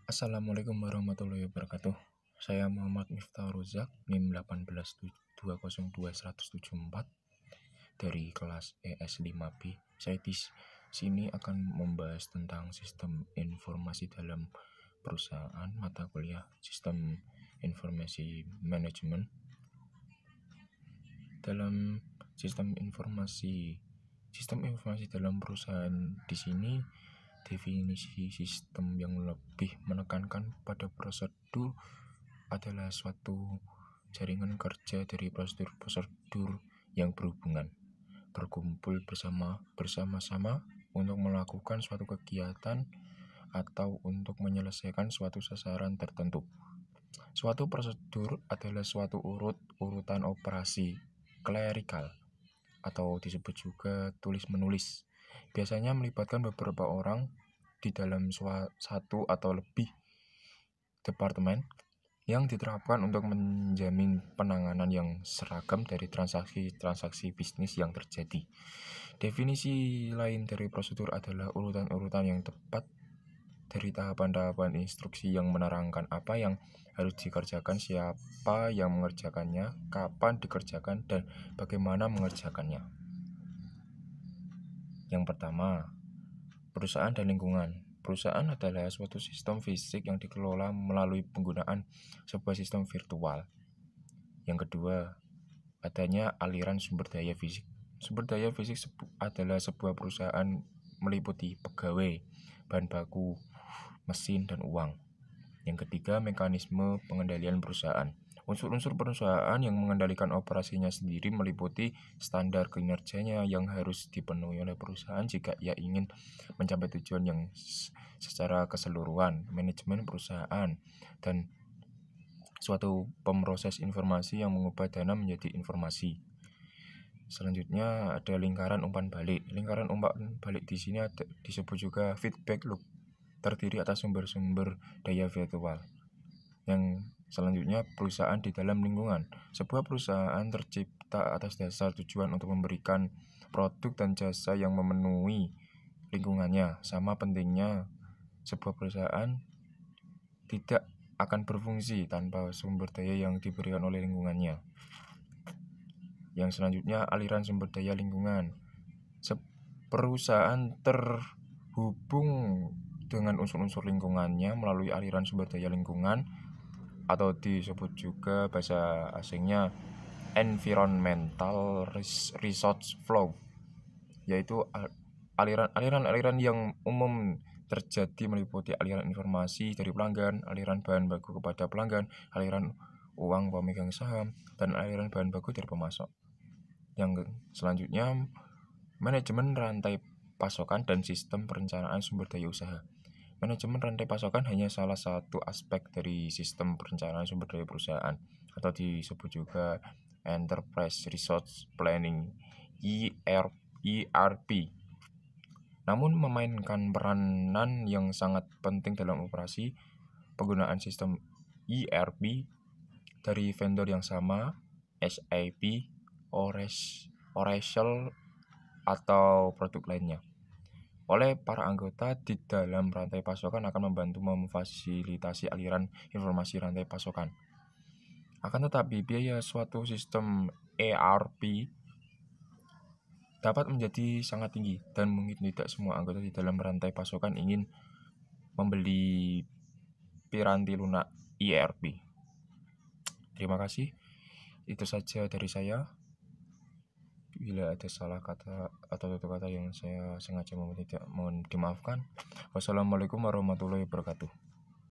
Assalamualaikum warahmatullahi wabarakatuh. Saya Muhammad Miftah Rozak, NIM 18202-174 dari kelas ES5B. Saya di sini akan membahas tentang sistem informasi dalam perusahaan, mata kuliah Sistem Informasi Manajemen. Dalam sistem informasi dalam perusahaan di sini definisi sistem yang lebih menekankan pada prosedur adalah suatu jaringan kerja dari prosedur yang berkumpul bersama-sama untuk melakukan suatu kegiatan atau untuk menyelesaikan suatu sasaran tertentu. Suatu prosedur adalah suatu urutan operasi klerikal atau disebut juga tulis-menulis. Biasanya melibatkan beberapa orang di dalam satu atau lebih departemen yang diterapkan untuk menjamin penanganan yang seragam dari transaksi bisnis yang terjadi. Definisi lain dari prosedur adalah urutan-urutan yang tepat dari tahapan-tahapan instruksi yang menerangkan apa yang harus dikerjakan, siapa yang mengerjakannya, kapan dikerjakan, dan bagaimana mengerjakannya. Yang pertama, perusahaan dan lingkungan. Perusahaan adalah suatu sistem fisik yang dikelola melalui penggunaan sebuah sistem virtual. Yang kedua, adanya aliran sumber daya fisik. Sumber daya fisik adalah sebuah perusahaan meliputi pegawai, bahan baku, mesin, dan uang. Yang ketiga, mekanisme pengendalian perusahaan. Unsur-unsur perusahaan yang mengendalikan operasinya sendiri meliputi standar kinerjanya yang harus dipenuhi oleh perusahaan jika ia ingin mencapai tujuan yang secara keseluruhan, manajemen perusahaan, dan suatu pemroses informasi yang mengubah dana menjadi informasi. Selanjutnya ada lingkaran umpan balik. Lingkaran umpan balik di sini disebut juga feedback loop, terdiri atas sumber-sumber daya virtual. Yang selanjutnya, perusahaan di dalam lingkungan. Sebuah perusahaan tercipta atas dasar tujuan untuk memberikan produk dan jasa yang memenuhi lingkungannya. Sama pentingnya, sebuah perusahaan tidak akan berfungsi tanpa sumber daya yang diberikan oleh lingkungannya. Yang selanjutnya, aliran sumber daya lingkungan. Perusahaan terhubung dengan unsur-unsur lingkungannya melalui aliran sumber daya lingkungan, atau disebut juga bahasa asingnya environmental resource flow, yaitu aliran yang umum terjadi meliputi aliran informasi dari pelanggan, aliran bahan baku kepada pelanggan, aliran uang pemegang saham, dan aliran bahan baku dari pemasok. Yang selanjutnya, manajemen rantai pasokan dan sistem perencanaan sumber daya usaha. Manajemen rantai pasokan hanya salah satu aspek dari sistem perencanaan sumber daya perusahaan, atau disebut juga Enterprise Resource Planning (ERP). Namun memainkan peranan yang sangat penting dalam operasi. Penggunaan sistem ERP dari vendor yang sama, SAP, Oracle, atau produk lainnya, oleh para anggota di dalam rantai pasokan akan membantu memfasilitasi aliran informasi rantai pasokan. Akan tetapi, biaya suatu sistem ERP dapat menjadi sangat tinggi dan mungkin tidak semua anggota di dalam rantai pasokan ingin membeli piranti lunak ERP. Terima kasih. Itu saja dari saya. Bila ada salah kata atau tutur kata yang saya sengaja mohon dimaafkan. Wassalamualaikum warahmatullahi wabarakatuh.